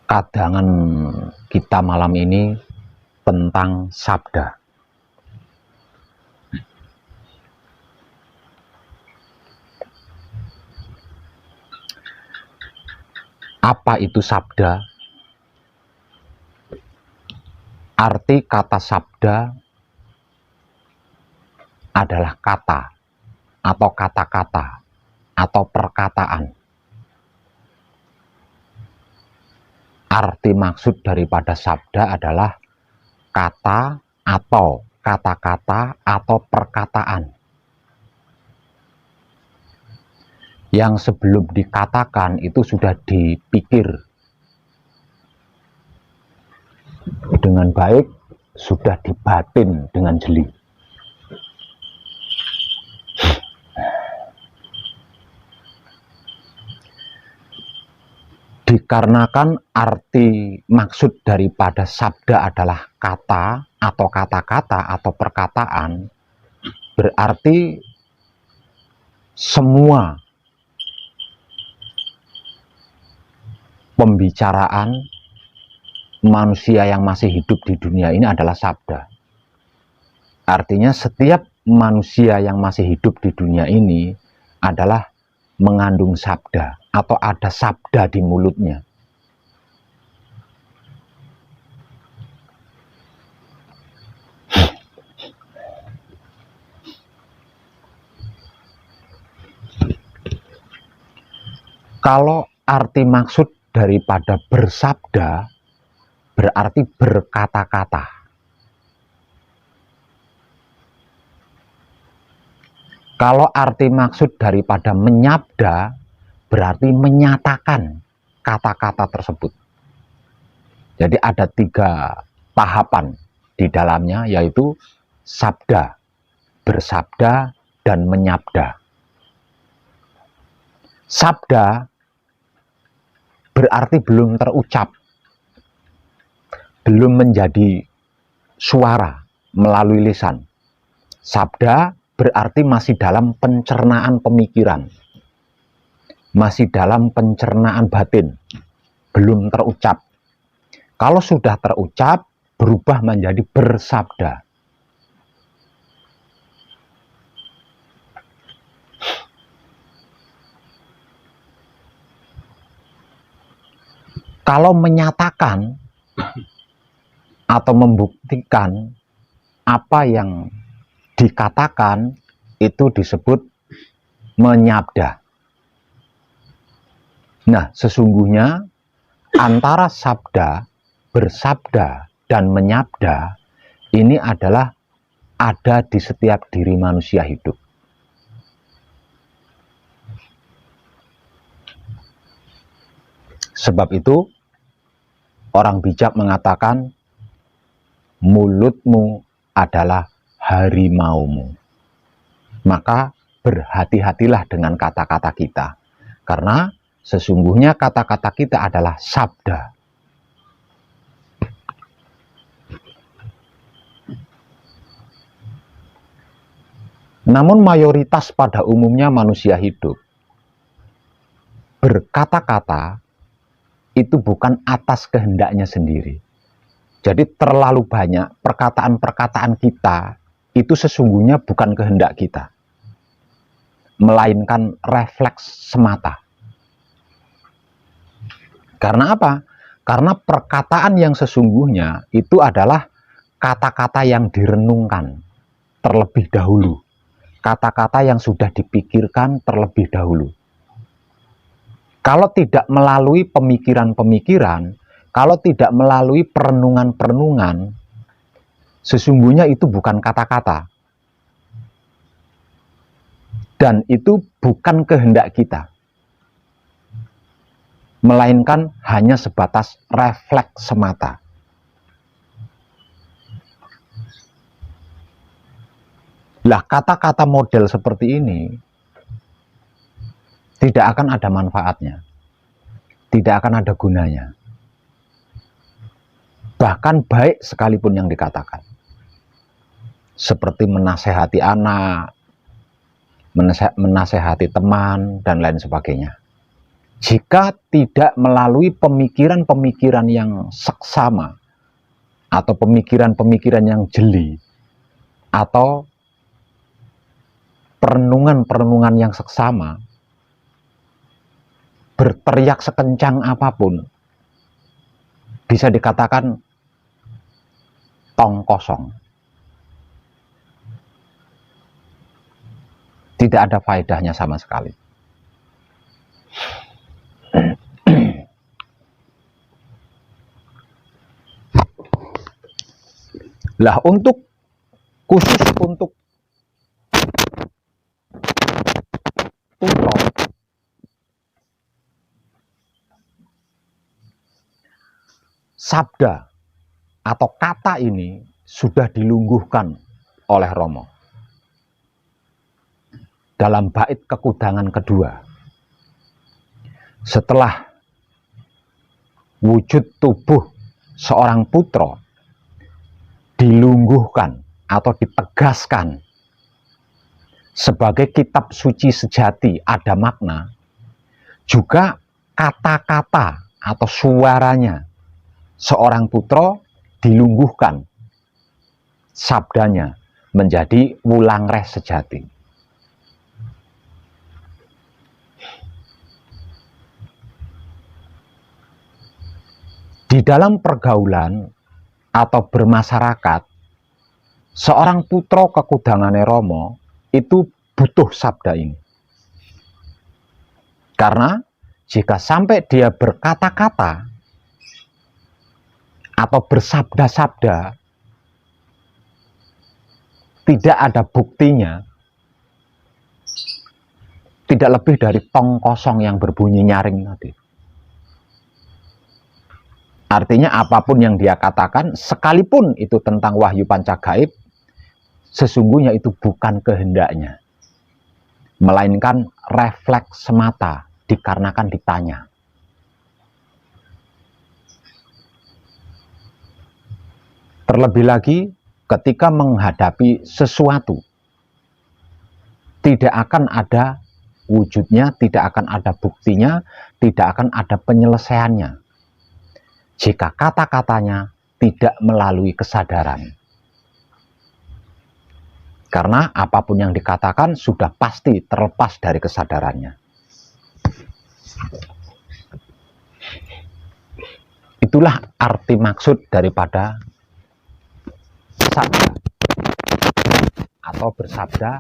Kadangan kita malam ini tentang sabda. Apa itu sabda? Arti kata sabda adalah kata atau kata-kata atau perkataan. Arti maksud daripada sabda adalah kata atau kata-kata atau perkataan yang sebelum dikatakan itu sudah dipikir dengan baik, sudah dibatin dengan jeli. Dikarenakan arti maksud daripada sabda adalah kata atau kata-kata atau perkataan, berarti semua pembicaraan manusia yang masih hidup di dunia ini adalah sabda. Artinya setiap manusia yang masih hidup di dunia ini adalah mengandung sabda atau ada sabda di mulutnya. Kalau arti maksud daripada bersabda berarti berkata-kata. Kalau arti maksud daripada menyabda berarti menyatakan kata-kata tersebut. Jadi ada 3 tahapan di dalamnya, yaitu sabda, bersabda, dan menyabda. Sabda berarti belum terucap, belum menjadi suara melalui lisan. Sabda berarti masih dalam pencernaan pemikiran, masih dalam pencernaan batin, belum terucap. Kalau sudah terucap, berubah menjadi bersabda. Kalau menyatakan atau membuktikan apa yang dikatakan itu disebut menyabda. Nah, sesungguhnya antara sabda, bersabda, dan menyabda ini adalah ada di setiap diri manusia hidup. Sebab itu orang bijak mengatakan mulutmu adalah harimaumu. Maka berhati-hatilah dengan kata-kata kita, karena sesungguhnya kata-kata kita adalah sabda. Namun mayoritas pada umumnya manusia hidup berkata-kata itu bukan atas kehendaknya sendiri. Jadi terlalu banyak perkataan-perkataan kita itu sesungguhnya bukan kehendak kita, melainkan refleks semata. Karena apa? Karena perkataan yang sesungguhnya itu adalah kata-kata yang direnungkan terlebih dahulu, kata-kata yang sudah dipikirkan terlebih dahulu. Kalau tidak melalui pemikiran-pemikiran, kalau tidak melalui perenungan-perenungan, sesungguhnya itu bukan kata-kata. Dan itu bukan kehendak kita. Melainkan hanya sebatas refleks semata. Lah, kata-kata model seperti ini tidak akan ada manfaatnya. Tidak akan ada gunanya. bahkan baik sekalipun yang dikatakan, seperti menasehati anak, menasehati teman, dan lain sebagainya. Jika tidak melalui pemikiran-pemikiran yang seksama, atau pemikiran-pemikiran yang jeli, atau perenungan-perenungan yang seksama, berteriak sekencang apapun, bisa dikatakan tong kosong. Tidak ada faedahnya sama sekali. Lah, khusus untuk putra, sabda atau kata ini sudah dilungguhkan oleh Romo dalam bait kekudangan kedua. Setelah wujud tubuh seorang putra dilungguhkan atau ditegaskan sebagai kitab suci sejati, ada makna, juga kata-kata atau suaranya seorang putra dilungguhkan, sabdanya menjadi wulangreh sejati. Di dalam pergaulan atau bermasyarakat, seorang putra kekudangane Romo itu butuh sabda ini. Karena jika sampai dia berkata-kata atau bersabda-sabda, tidak ada buktinya, tidak lebih dari tong kosong yang berbunyi nyaring tadi. Artinya apapun yang dia katakan, sekalipun itu tentang wahyu panca gaib, sesungguhnya itu bukan kehendaknya, melainkan refleks semata dikarenakan ditanya. Terlebih lagi ketika menghadapi sesuatu, tidak akan ada wujudnya, tidak akan ada buktinya, tidak akan ada penyelesaiannya jika kata-katanya tidak melalui kesadaran. Karena apapun yang dikatakan sudah pasti terlepas dari kesadarannya. Itulah arti maksud daripada sabda atau bersabda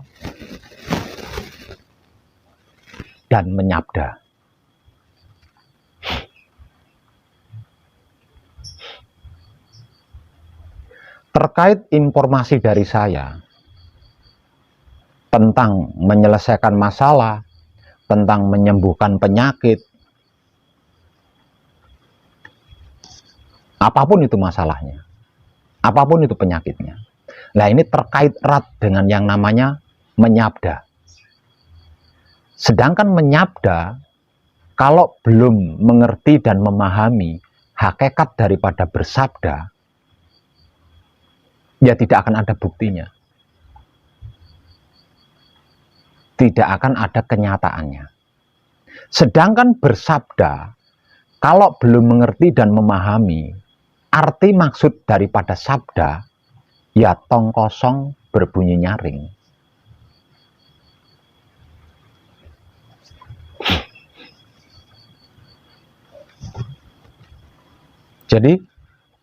dan menyabda. Terkait informasi dari saya tentang menyelesaikan masalah, tentang menyembuhkan penyakit, apapun itu masalahnya, apapun itu penyakitnya. Nah, ini terkait erat dengan yang namanya menyabda. Sedangkan menyabda, kalau belum mengerti dan memahami hakikat daripada bersabda, ya tidak akan ada buktinya. Tidak akan ada kenyataannya. Sedangkan bersabda, kalau belum mengerti dan memahami arti maksud daripada sabda, ya tong kosong berbunyi nyaring. Jadi,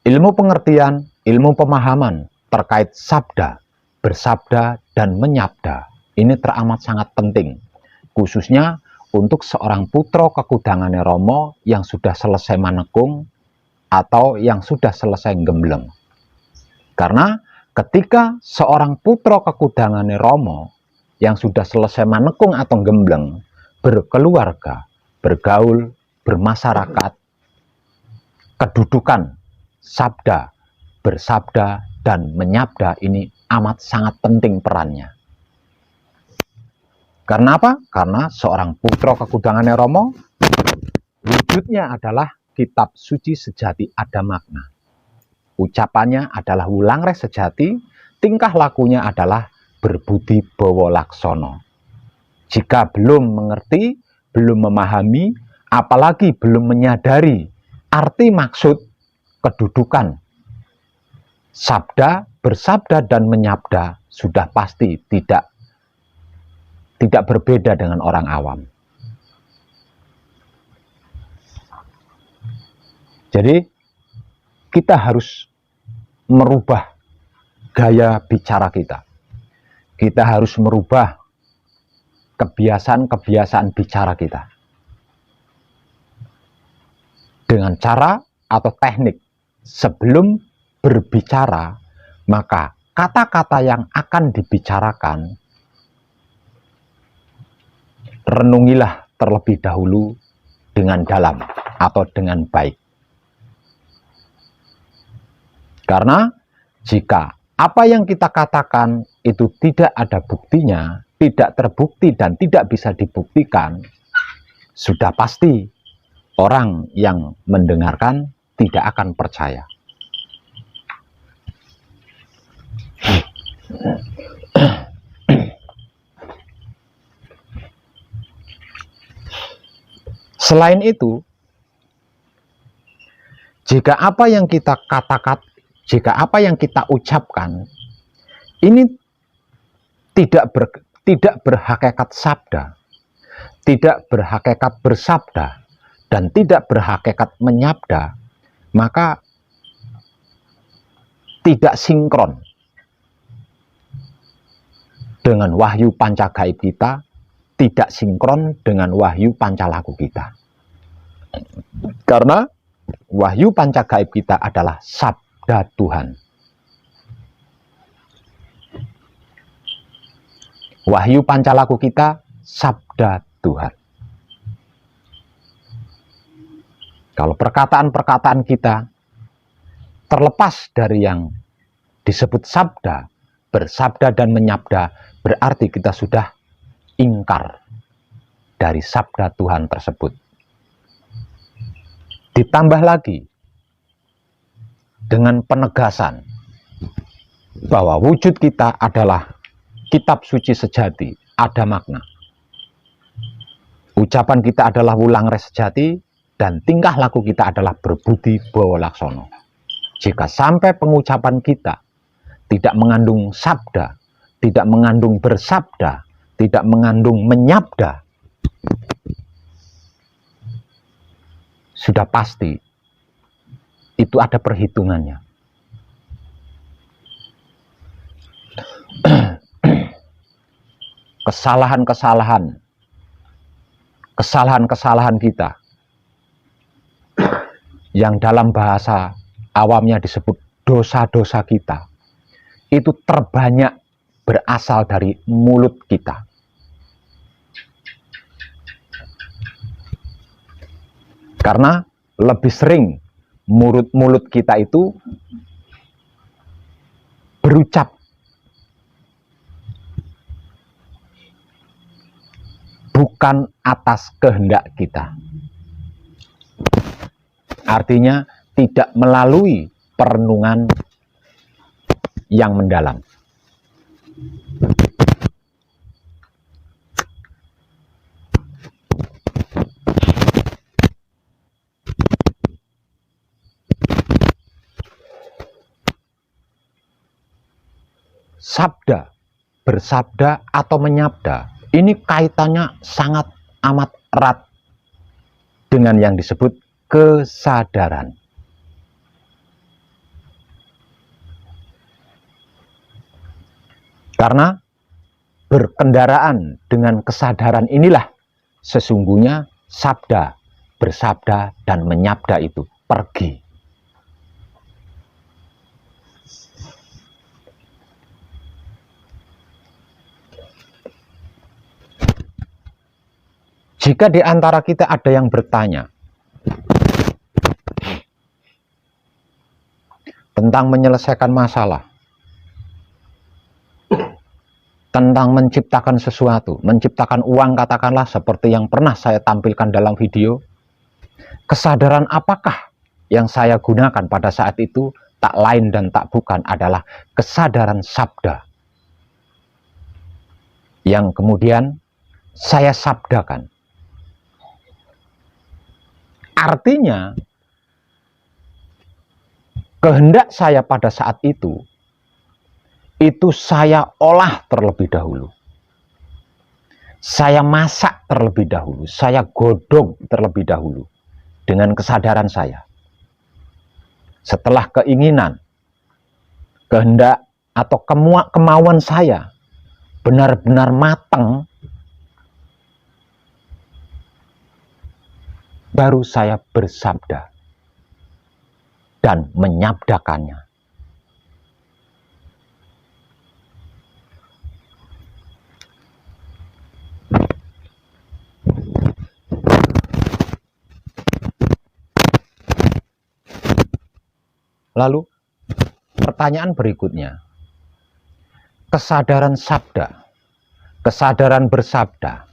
ilmu pengertian, ilmu pemahaman terkait sabda, bersabda, dan menyabda ini teramat sangat penting, khususnya untuk seorang putra kekudangane Romo yang sudah selesai manekung atau yang sudah selesai gembleng. Karena ketika seorang putra kekudangane Romo yang sudah selesai manekung atau gembleng berkeluarga, bergaul, bermasyarakat, kedudukan sabda, bersabda, dan menyabda ini amat sangat penting perannya. Karena apa? Karena seorang putra kekudangane Romo wujudnya adalah kitab suci sejati ada makna. ucapannya adalah Wulangres sejati, tingkah lakunya adalah berbudi bawa laksono. Jika belum mengerti, belum memahami, apalagi belum menyadari arti maksud kedudukan sabda, bersabda dan menyabda, sudah pasti tidak berbeda dengan orang awam. Jadi kita harus merubah gaya bicara kita. Kita harus merubah kebiasaan-kebiasaan bicara kita. Dengan cara atau teknik, sebelum berbicara, maka kata-kata yang akan dibicarakan, renungilah terlebih dahulu dengan dalam atau dengan baik. Karena jika apa yang kita katakan itu tidak ada buktinya, tidak terbukti dan tidak bisa dibuktikan, sudah pasti orang yang mendengarkan tidak akan percaya. Selain itu, jika apa yang kita katakan, jika apa yang kita ucapkan ini tidak berhakikat sabda, tidak berhakikat bersabda, dan tidak berhakikat menyabda, maka tidak sinkron dengan wahyu pancagaib kita, tidak sinkron dengan wahyu pancalaku kita. Karena wahyu pancagaib kita adalah sabda Tuhan. Wahyu pancalaku kita sabda Tuhan. Kalau perkataan-perkataan kita terlepas dari yang disebut sabda, bersabda dan menyabda, berarti kita sudah ingkar dari sabda Tuhan tersebut. Ditambah lagi dengan penegasan bahwa wujud kita adalah kitab suci sejati, ada makna. Ucapan kita adalah Wulangres sejati, dan tingkah laku kita adalah berbudi bawa laksono. Jika sampai pengucapan kita tidak mengandung sabda, tidak mengandung bersabda, tidak mengandung menyabda, sudah pasti itu ada perhitungannya. Kesalahan-kesalahan kita yang dalam bahasa awamnya disebut dosa-dosa kita, itu terbanyak berasal dari mulut kita. Karena lebih sering mulut kita itu berucap bukan atas kehendak kita. Artinya tidak melalui perenungan yang mendalam. Sabda, bersabda atau menyabda, ini kaitannya sangat amat erat dengan yang disebut kesadaran. Karena berkendaraan dengan kesadaran inilah sesungguhnya sabda, bersabda, dan menyabda itu pergi. Jika di antara kita ada yang bertanya tentang menyelesaikan masalah, tentang menciptakan sesuatu, menciptakan uang katakanlah seperti yang pernah saya tampilkan dalam video, kesadaran apakah yang saya gunakan pada saat itu tak lain dan tak bukan adalah kesadaran sabda yang kemudian saya sabdakan. Artinya, kehendak saya pada saat itu saya olah terlebih dahulu. Saya masak terlebih dahulu, saya godok terlebih dahulu dengan kesadaran saya. Setelah keinginan, kehendak atau kemauan saya benar-benar matang, baru saya bersabda dan menyabdakannya. Lalu, pertanyaan berikutnya, kesadaran sabda, kesadaran bersabda,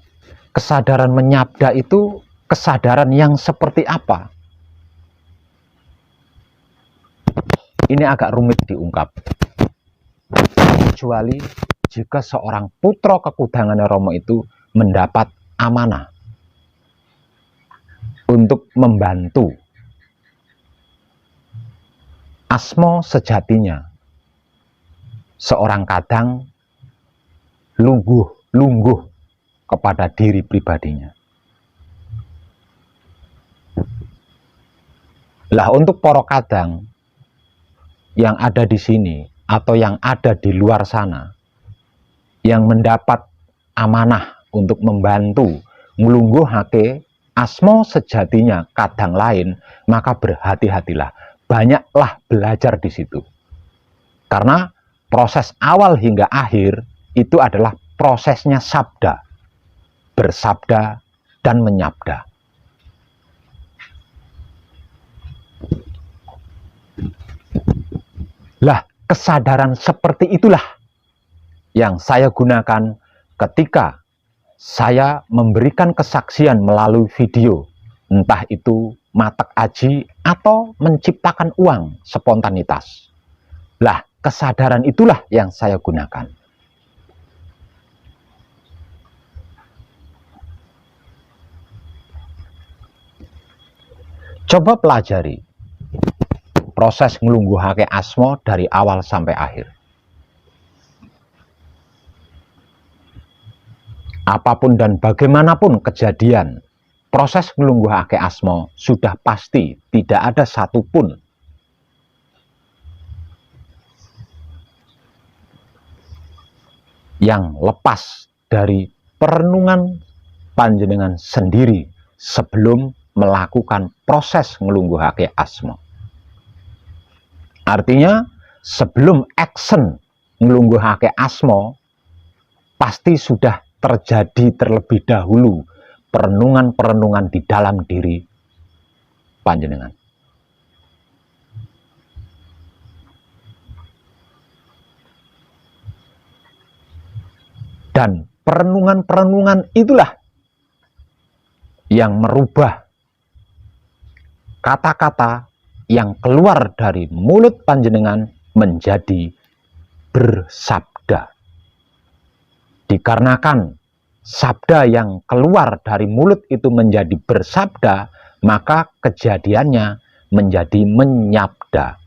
kesadaran menyabda itu kesadaran yang seperti apa? Ini agak rumit diungkap. Kecuali jika seorang putra kekudangan Romo itu mendapat amanah untuk membantu asmo sejatinya. Seorang kadang lungguh kepada diri pribadinya. Lah untuk para kadang yang ada di sini atau yang ada di luar sana yang mendapat amanah untuk membantu nglungguhake asmo sejatinya kadang lain, maka berhati-hatilah. Banyaklah belajar di situ. Karena proses awal hingga akhir itu adalah prosesnya sabda, bersabda dan menyabda. Lah, kesadaran seperti itulah yang saya gunakan ketika saya memberikan kesaksian melalui video, entah itu matek aji atau menciptakan uang spontanitas. Lah, kesadaran itulah yang saya gunakan. Coba pelajari proses nglungguhake asmo dari awal sampai akhir. Apapun dan bagaimanapun kejadian, proses nglungguhake asmo sudah pasti tidak ada satupun yang lepas dari perenungan panjenengan sendiri sebelum melakukan proses nglungguhake asmo. Artinya, sebelum action nglungguhake asmo, pasti sudah terjadi terlebih dahulu perenungan-perenungan di dalam diri panjenengan. Dan perenungan-perenungan itulah yang merubah kata-kata yang keluar dari mulut panjenengan menjadi bersabda. Dikarenakan sabda yang keluar dari mulut itu menjadi bersabda, maka kejadiannya menjadi menyabda,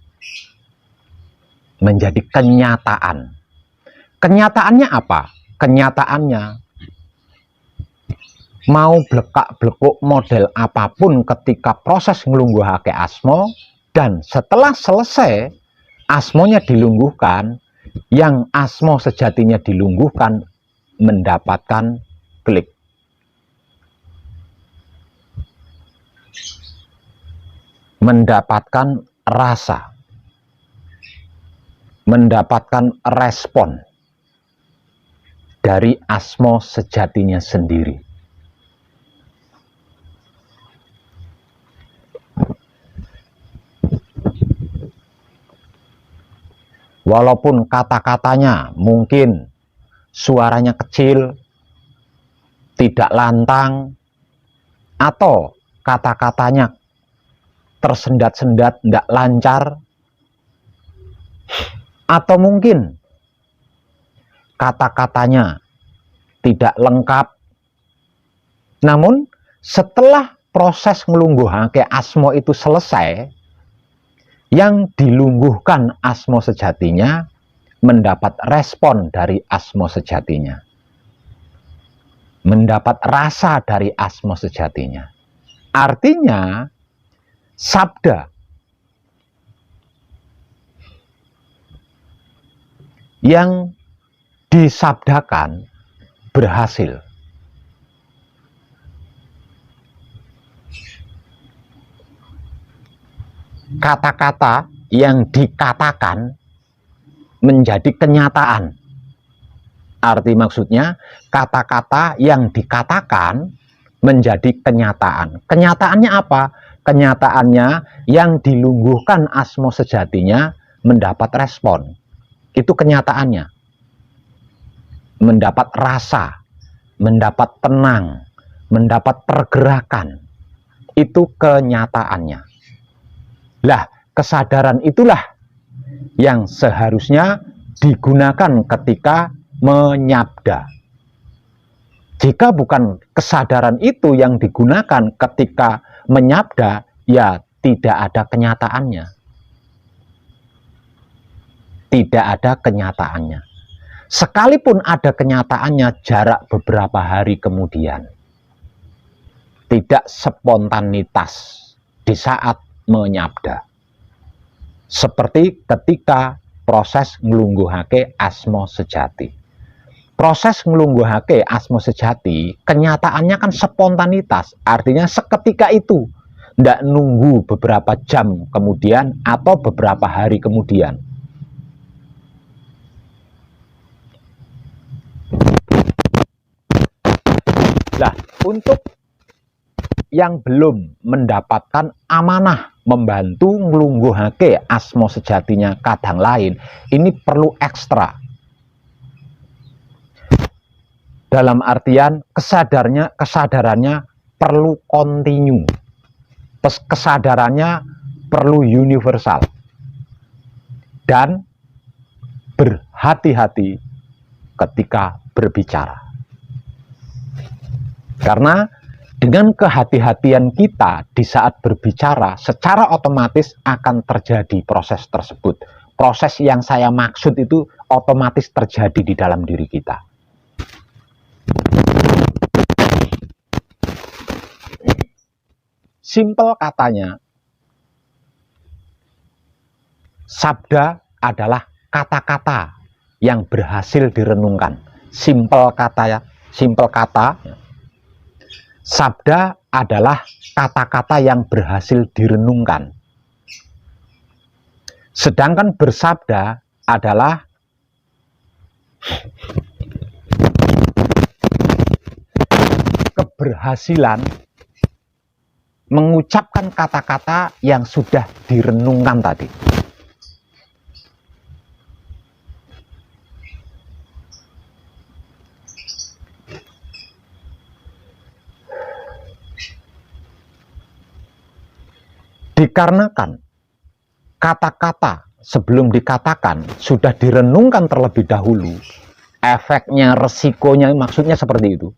menjadi kenyataan. Kenyataannya apa? Kenyataannya mau blekak-blekuk model apapun ketika proses nglungguhake asmo, dan setelah selesai asmonya dilungguhkan, yang asmo sejatinya dilungguhkan mendapatkan klik. Mendapatkan rasa. Mendapatkan respon dari asmo sejatinya sendiri. Walaupun kata-katanya mungkin suaranya kecil, tidak lantang, atau kata-katanya tersendat-sendat, tidak lancar, Atau mungkin kata-katanya tidak lengkap. Namun setelah proses nglungguhake asma itu selesai, yang dilungguhkan asma sejatinya mendapat respon dari asma sejatinya, mendapat rasa dari asma sejatinya. Artinya sabda yang disabdakan berhasil. Kata-kata yang dikatakan menjadi kenyataan. Arti maksudnya, kata-kata yang dikatakan menjadi kenyataan. Kenyataannya apa? Kenyataannya yang dilungguhkan asma sejatinya mendapat respon. Itu kenyataannya. Mendapat rasa, mendapat tenang, mendapat pergerakan. Itu kenyataannya. Lah, kesadaran itulah yang seharusnya digunakan ketika menyabda. Jika bukan kesadaran itu yang digunakan ketika menyabda, ya tidak ada kenyataannya. Tidak ada kenyataannya. Sekalipun ada kenyataannya jarak beberapa hari kemudian. Tidak spontanitas di saat menyabda. Seperti ketika proses nglungguhake asma sejati. Proses nglungguhake asma sejati, kenyataannya kan spontanitas. Artinya seketika itu. Tidak nunggu beberapa jam kemudian atau beberapa hari kemudian. Nah, untuk yang belum mendapatkan amanah membantu nglungguhake asma sejatinya kadang lain, ini perlu ekstra. Dalam artian kesadarannya perlu kontinu. Kesadarannya perlu universal. Dan berhati-hati ketika berbicara. Karena dengan kehati-hatian kita di saat berbicara, secara otomatis akan terjadi proses tersebut. Proses yang saya maksud itu otomatis terjadi di dalam diri kita. Simpel katanya, sabda adalah kata-kata yang berhasil direnungkan. Simpel kata, sabda adalah kata-kata yang berhasil direnungkan. Sedangkan bersabda adalah keberhasilan mengucapkan kata-kata yang sudah direnungkan tadi. Dikarenakan kata-kata sebelum dikatakan sudah direnungkan terlebih dahulu, efeknya, resikonya, maksudnya seperti itu.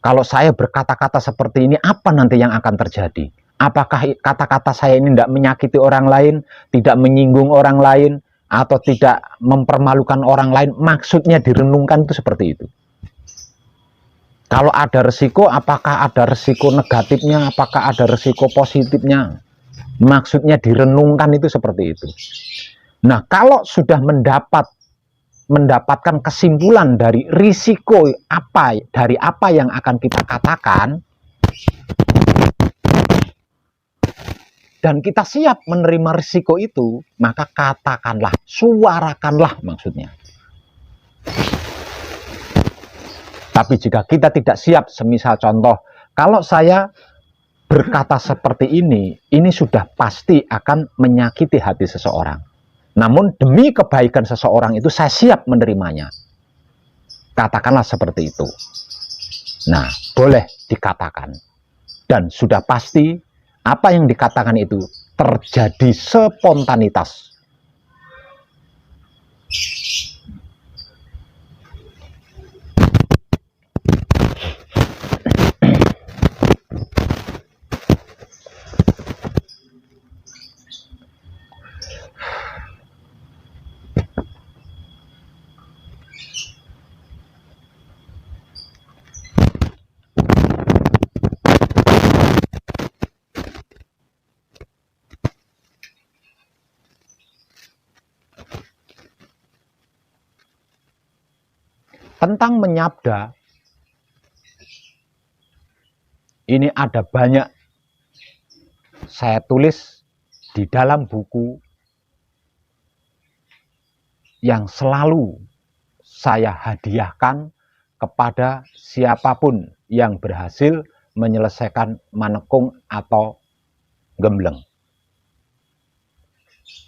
Kalau saya berkata-kata seperti ini, apa nanti yang akan terjadi? Apakah kata-kata saya ini tidak menyakiti orang lain, tidak menyinggung orang lain, atau tidak mempermalukan orang lain? Maksudnya direnungkan itu seperti itu. Kalau ada resiko, apakah ada resiko negatifnya, apakah ada resiko positifnya? Maksudnya direnungkan itu seperti itu. Nah, kalau sudah mendapatkan kesimpulan dari risiko dari apa yang akan kita katakan, dan kita siap menerima risiko itu, maka katakanlah, suarakanlah maksudnya. Tapi jika kita tidak siap, semisal contoh, kalau saya berkata seperti ini sudah pasti akan menyakiti hati seseorang. Namun demi kebaikan seseorang itu saya siap menerimanya. Katakanlah seperti itu. Nah, boleh dikatakan. Dan sudah pasti apa yang dikatakan itu terjadi spontanitas. Tentang menyabda, ini ada banyak saya tulis di dalam buku yang selalu saya hadiahkan kepada siapapun yang berhasil menyelesaikan manekung atau gembleng.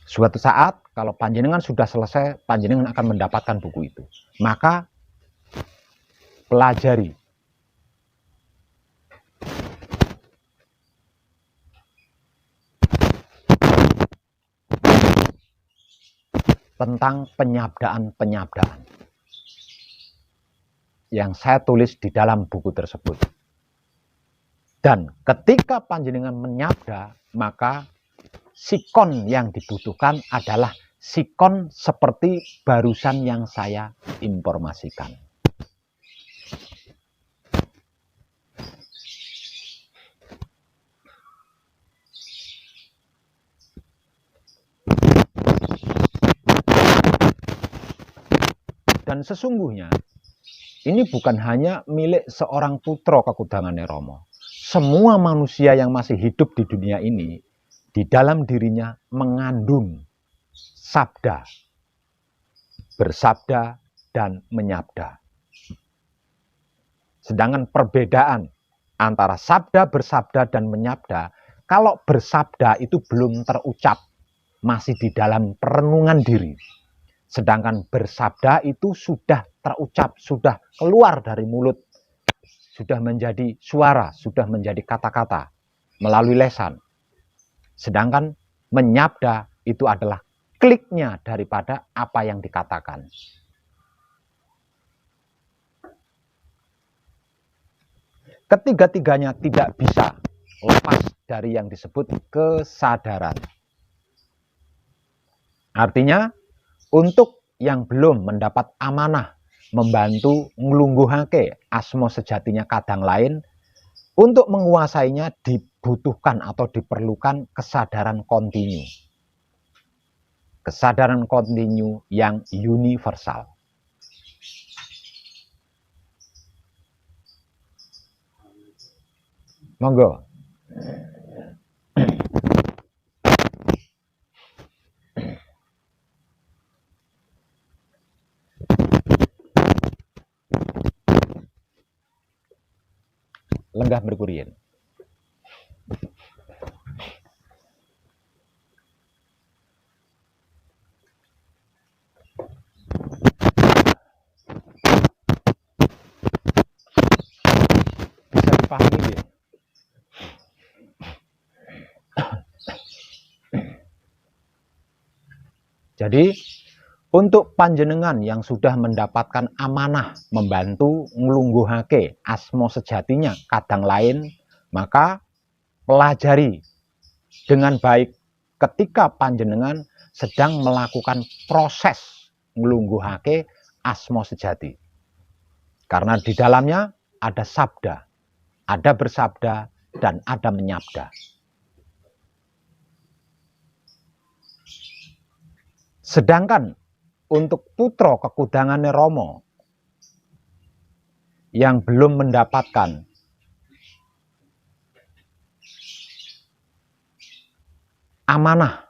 Suatu saat kalau panjenengan sudah selesai, panjenengan akan mendapatkan buku itu. Maka pelajari. Tentang penyabdaan-penyabdaan yang saya tulis di dalam buku tersebut. Dan ketika panjenengan menyabda, maka sikon yang dibutuhkan adalah sikon seperti barusan yang saya informasikan. Dan sesungguhnya ini bukan hanya milik seorang putra Kekudangannya Rama. Semua manusia yang masih hidup di dunia ini, di dalam dirinya mengandung sabda, bersabda, dan menyabda. Sedangkan perbedaan antara sabda, bersabda, dan menyabda, kalau bersabda itu belum terucap, masih di dalam perenungan diri. Sedangkan bersabda itu sudah terucap, sudah keluar dari mulut, sudah menjadi suara, sudah menjadi kata-kata melalui lesan. Sedangkan menyabda itu adalah kliknya daripada apa yang dikatakan. Ketiga-tiganya tidak bisa lepas dari yang disebut kesadaran. Artinya, untuk yang belum mendapat amanah membantu nglungguhake asma sejatinya kadang lain, untuk menguasainya dibutuhkan atau diperlukan kesadaran kontinu. Kesadaran kontinu yang universal. Monggo. Lenggah berkurien. Bisa dipahami dia. Jadi untuk panjenengan yang sudah mendapatkan amanah membantu nglungguhake asma sejatinya kadang lain, maka pelajari dengan baik ketika panjenengan sedang melakukan proses nglungguhake asma sejati. Karena di dalamnya ada sabda, ada bersabda, dan ada menyabda. Sedangkan untuk putra Kekudangannya Rama yang belum mendapatkan amanah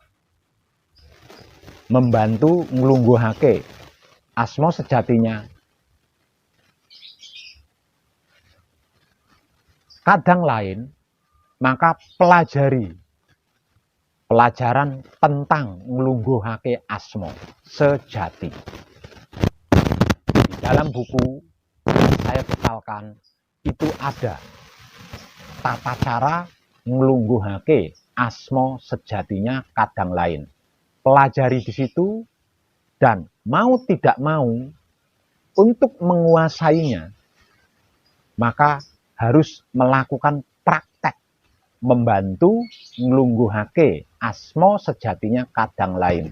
membantu nglungguhake asma sejatinya kadang lain, maka pelajari pelajaran tentang nglungguhake asma sejati. Di dalam buku saya kekalkan itu ada tata cara nglungguhake asma sejatinya kadang lain. Pelajari di situ, dan mau tidak mau untuk menguasainya maka harus melakukan praktek membantu nglungguhake asma sejatinya kadang lain.